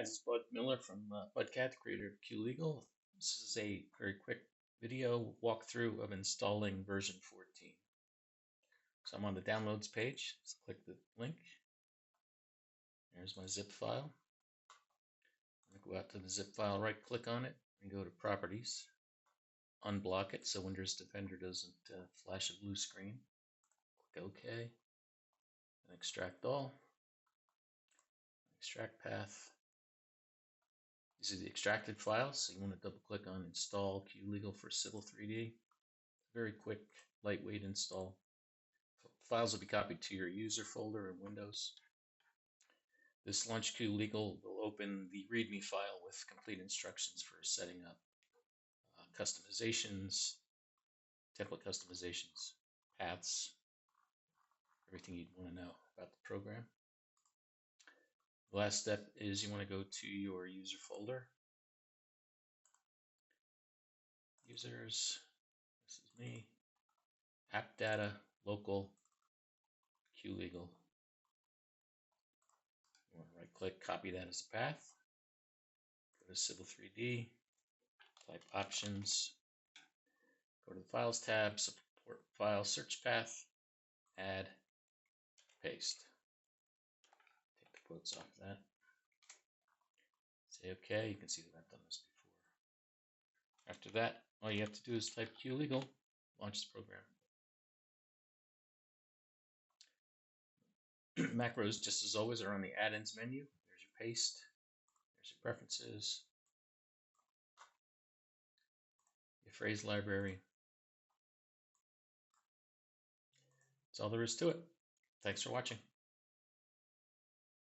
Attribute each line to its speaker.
Speaker 1: guys, it's Bud Miller from Budcat, the creator of QLegal. This is a very quick video walkthrough of installing version 14. So I'm on the downloads page. Just click the link. There's my zip file. I'm going to go out to the zip file, right click on it, and go to Properties. Unblock it so Windows Defender doesn't flash a blue screen. Click OK. And extract all. Extract path. These are the extracted files, so you want to double click on Install QLegal for Civil 3D. Very quick, lightweight install. Files will be copied to your user folder in Windows. This Launch QLegal will open the README file with complete instructions for setting up customizations, template customizations, paths, everything you'd want to know about the program. The last step is you want to go to your user folder. Users, this is me, app data, local, QLegal. You want to right click, copy that as a path. Go to Civil 3D, type options, go to the Files tab, support file, search path, add, paste. Take the quotes off that. Say OK. You can see that I've done this before. After that, all you have to do is type QLegal, launch the program. Macros, just as always, are on the add-ins menu. There's your paste, there's your preferences, your phrase library. That's all there is to it. Thanks for watching.